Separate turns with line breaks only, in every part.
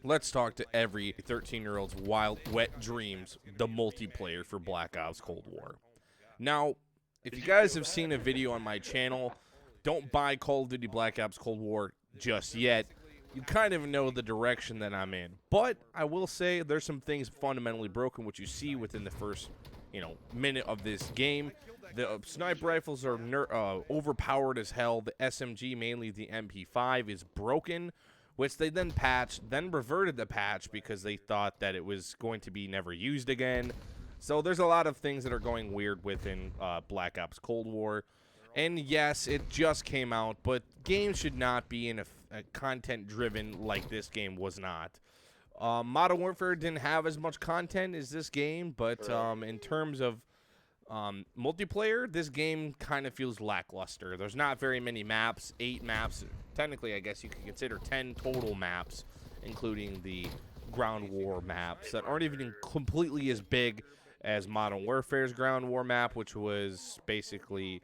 Let's talk to every 13-year-old's wild, wet dreams, the multiplayer for Black Ops Cold War. Now, if you guys have seen a video on my channel, don't buy Call of Duty Black Ops Cold War just yet. You kind of know the direction that I'm in. But I will say there's some things fundamentally broken, which you see within the first, minute of this game. The sniper rifles are overpowered as hell. The SMG, mainly the MP5, is broken, which they then patched, then reverted the patch because they thought that it was going to be never used again. So there's a lot of things that are going weird within Black Ops Cold War. And yes, it just came out, but games should not be in a content-driven like this game was not. Modern Warfare didn't have as much content as this game, but in terms of multiplayer, this game kind of feels lackluster. There's not very many maps, 8 maps. Technically, I guess you could consider 10 total maps, including the ground war maps that aren't even completely as big as Modern Warfare's ground war map, which was basically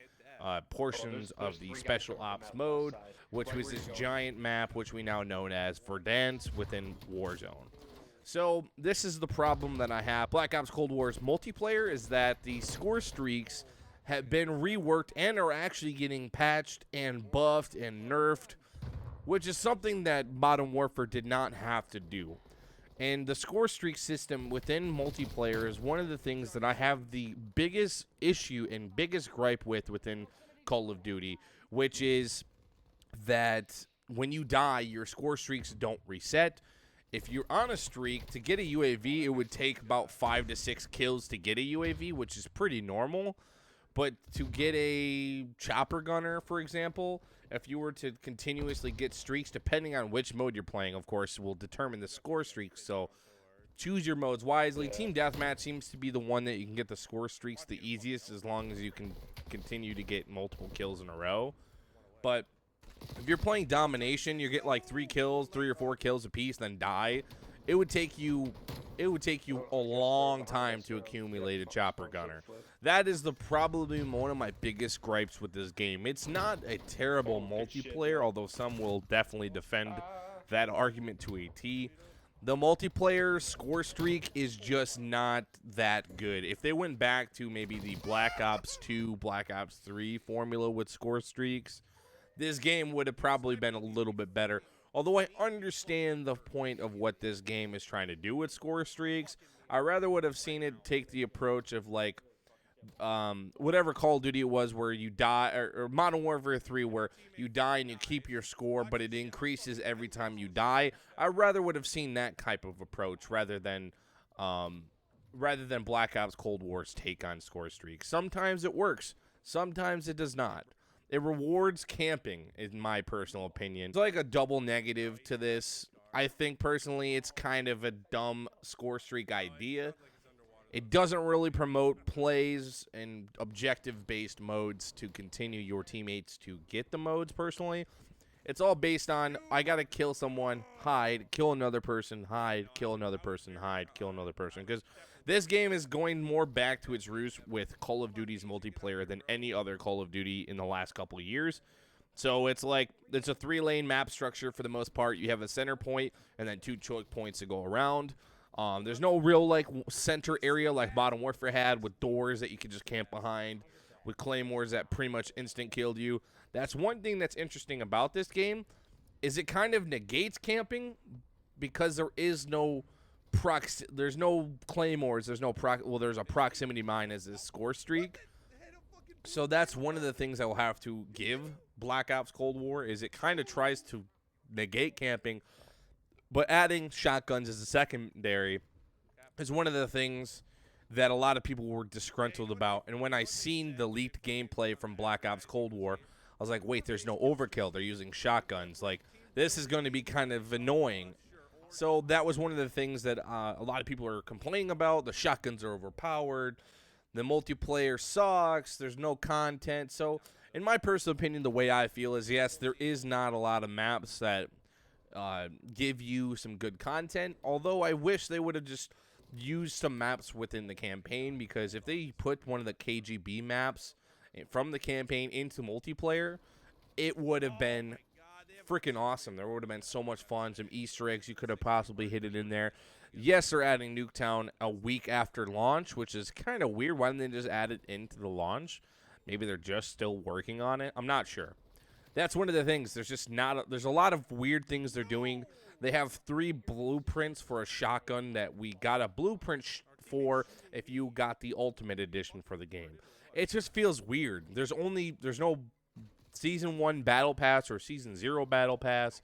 portions of the special ops mode, which was this giant map, which we now know as Verdansk within Warzone. So this is the problem that I have. Black Ops Cold War's multiplayer is that the score streaks have been reworked and are actually getting patched and buffed and nerfed, which is something that Modern Warfare did not have to do. And the score streak system within multiplayer is one of the things that I have the biggest issue and biggest gripe within Call of Duty, which is that when you die, your score streaks don't reset. If you're on a streak, to get a UAV, it would take about 5 to 6 kills to get a UAV, which is pretty normal. But to get a chopper gunner, for example, if you were to continuously get streaks, depending on which mode you're playing, of course, will determine the score streaks. So choose your modes wisely. Team Deathmatch seems to be the one that you can get the score streaks the easiest, as long as you can continue to get multiple kills in a row. But if you're playing domination, you get like 3 or 4 kills apiece, then die. It would take you a long time to accumulate a chopper gunner. That is probably one of my biggest gripes with this game. It's not a terrible multiplayer, although some will definitely defend that argument to a T. The multiplayer score streak is just not that good. If they went back to maybe the Black Ops 2, Black Ops 3 formula with score streaks, this game would have probably been a little bit better. Although I understand the point of what this game is trying to do with score streaks, I rather would have seen it take the approach of like whatever Call of Duty it was, where you die, or Modern Warfare 3, where you die and you keep your score, but it increases every time you die. I rather would have seen that type of approach rather than Black Ops Cold War's take on score streaks. Sometimes it works, sometimes it does not. It rewards camping, in my personal opinion. It's like a double negative to this. I think, personally, it's kind of a dumb score streak idea. It doesn't really promote plays and objective-based modes to continue your teammates to get the modes, personally. It's all based on, I got to kill someone, hide, kill another person, hide, kill another person, hide, kill another person. Because this game is going more back to its roots with Call of Duty's multiplayer than any other Call of Duty in the last couple of years. So it's like, it's a 3-lane map structure for the most part. You have a center point and then 2 choke points to go around. There's no real like center area like Modern Warfare had, with doors that you can just camp behind, with claymores that pretty much instant killed you. That's one thing that's interesting about this game, is it kind of negates camping, because there is no there's no claymores, there's no there's a proximity mine as this score streak. So that's one of the things I will have to give Black Ops Cold War, is it kind of tries to negate camping, but adding shotguns as a secondary is one of the things that a lot of people were disgruntled about. And when I seen the leaked gameplay from Black Ops Cold War, I was like, wait, there's no overkill. They're using shotguns. Like, this is going to be kind of annoying. So that was one of the things that a lot of people are complaining about. The shotguns are overpowered. The multiplayer sucks. There's no content. So in my personal opinion, the way I feel is, yes, there is not a lot of maps that give you some good content. Although I wish they would have just used some maps within the campaign, because if they put one of the KGB maps from the campaign into multiplayer, it would have been freaking awesome. There would have been so much fun, some Easter eggs you could have possibly hidden in there. Yes, they're adding Nuketown a week after launch, which is kind of weird. Why didn't they just add it into the launch? Maybe they're just still working on it. I'm not sure. That's one of the things. There's just not. There's a lot of weird things they're doing. They have 3 blueprints for a shotgun that we got a blueprint for if you got the Ultimate Edition for the game. It just feels weird. There's no Season 1 Battle Pass or Season 0 Battle Pass.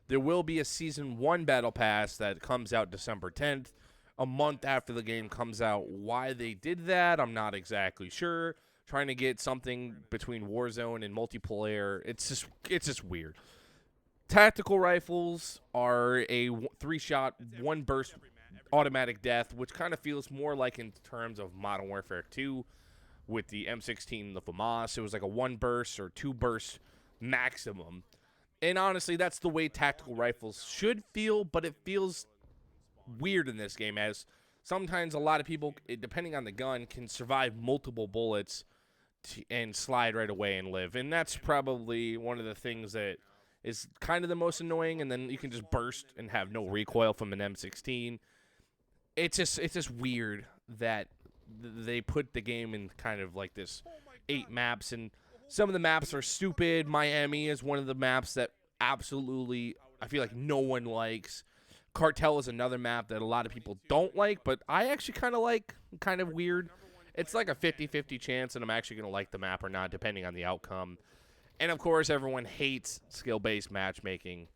There will be a Season 1 Battle Pass that comes out December 10th, a month after the game comes out. Why they did that, I'm not exactly sure. Trying to get something between Warzone and multiplayer, it's just weird. Tactical rifles are a 3-shot, 1-burst automatic death, which kind of feels more like in terms of Modern Warfare 2 with the M16 and the FAMAS. It was like a 1-burst or 2-burst maximum. And honestly, that's the way tactical rifles should feel, but it feels weird in this game, as sometimes a lot of people, depending on the gun, can survive multiple bullets and slide right away and live. And that's probably one of the things that is kind of the most annoying. And then you can just burst and have no recoil from an M16. It's just weird that they put the game in kind of like this 8 maps, and some of the maps are stupid. Miami is one of the maps that absolutely I feel like no one likes. Cartel is another map that a lot of people don't like, but I actually kind of like. Kind of weird. It's like a 50-50 chance that I'm actually going to like the map or not, depending on the outcome. And, of course, everyone hates skill-based matchmaking.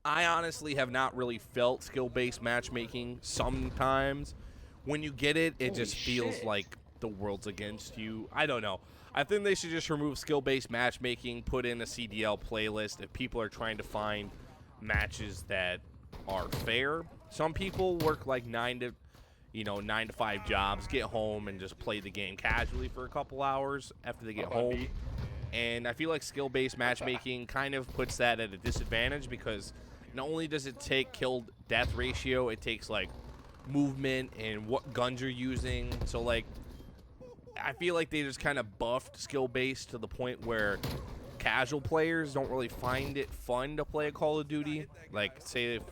I honestly have not really felt skill-based matchmaking sometimes. When you get it, it just feels like the world's against you. I don't know. I think they should just remove skill-based matchmaking, put in a CDL playlist if people are trying to find matches that are fair. Some people work like 9 to 5 jobs, get home and just play the game casually for a couple hours after they get home. And I feel like skill-based matchmaking kind of puts that at a disadvantage, because not only does it take kill-death ratio, it takes like movement and what guns you're using. So like I feel like they just kind of buffed skill-based to the point where casual players don't really find it fun to play a Call of Duty. Like, say if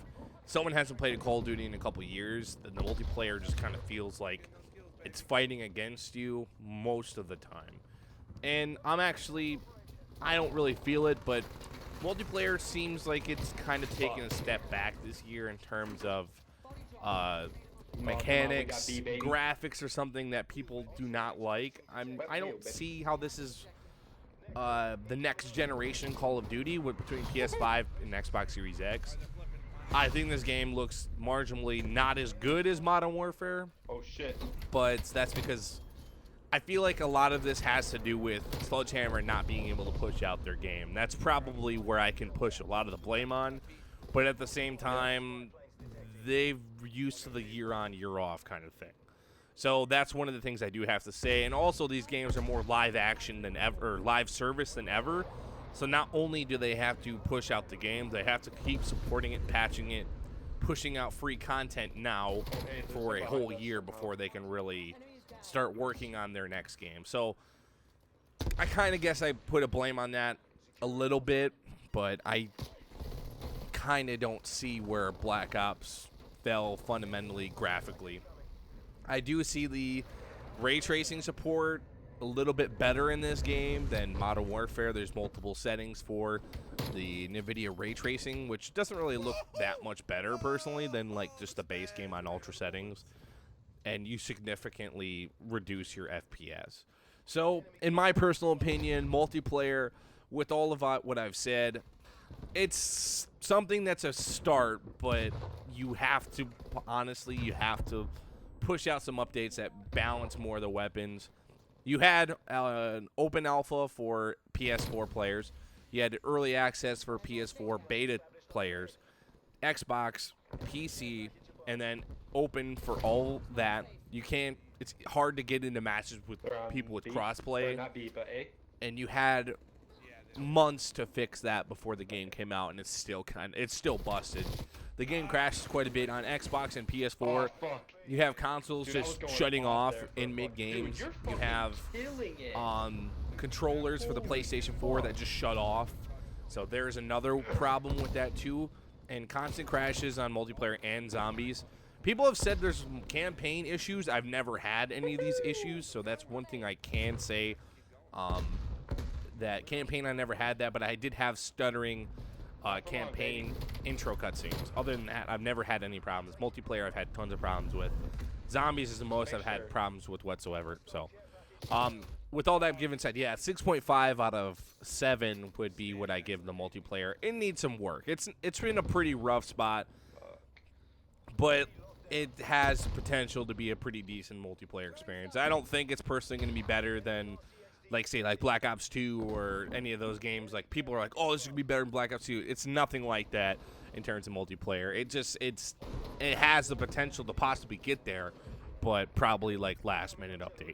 someone hasn't played a Call of Duty in a couple years, then the multiplayer just kind of feels like it's fighting against you most of the time. And I don't really feel it, but multiplayer seems like it's kind of taking a step back this year in terms of mechanics, graphics, or something that people do not like. I don't see how this is the next generation Call of Duty between PS5 and Xbox Series X. I think this game looks marginally not as good as Modern Warfare.
Oh shit.
But that's because I feel like a lot of this has to do with Sledgehammer not being able to push out their game. That's probably where I can push a lot of the blame on. But at the same time, they've used to the year-on, year-off kind of thing. So that's one of the things I do have to say. And also, these games are more live action than ever, or live service than ever. So not only do they have to push out the game, they have to keep supporting it, patching it, pushing out free content now for a whole year before they can really start working on their next game. So I kind of guess I put a blame on that a little bit, but I kind of don't see where Black Ops fell fundamentally graphically. I do see the ray tracing support a little bit better in this game than Modern Warfare. There's multiple settings for the NVIDIA ray tracing, which doesn't really look that much better personally than like just the base game on ultra settings, and you significantly reduce your FPS. So in my personal opinion, multiplayer, with all of what I've said, it's something that's a start, but you have to push out some updates that balance more of the weapons. You had an open alpha for PS4 players. You had early access for PS4 beta players, Xbox, PC, and then open for all that. It's hard to get into matches with people with crossplay. And you had months to fix that before the game came out, and it's still busted. The game crashes quite a bit on Xbox and PS4. You have consoles just shutting off in mid-games. You have controllers for the PlayStation 4 that just shut off. So there's another problem with that too. And constant crashes on multiplayer and zombies. People have said there's some campaign issues. I've never had any of these issues, so that's one thing I can say. That campaign, I never had that, but I did have stuttering campaign intro cutscenes. Other than that, I've never had any problems. Multiplayer, I've had tons of problems with. Zombies is the most I've had problems with whatsoever. So, with all that given said, yeah, 6.5 out of 7 would be what I give the multiplayer. It needs some work. It's been a pretty rough spot, but it has potential to be a pretty decent multiplayer experience. I don't think it's personally going to be better than, like, say, like Black Ops 2 or any of those games. Like, people are like, oh, this is going to be better than Black Ops 2. It's nothing like that in terms of multiplayer. It has the potential to possibly get there, but probably, like, last-minute update.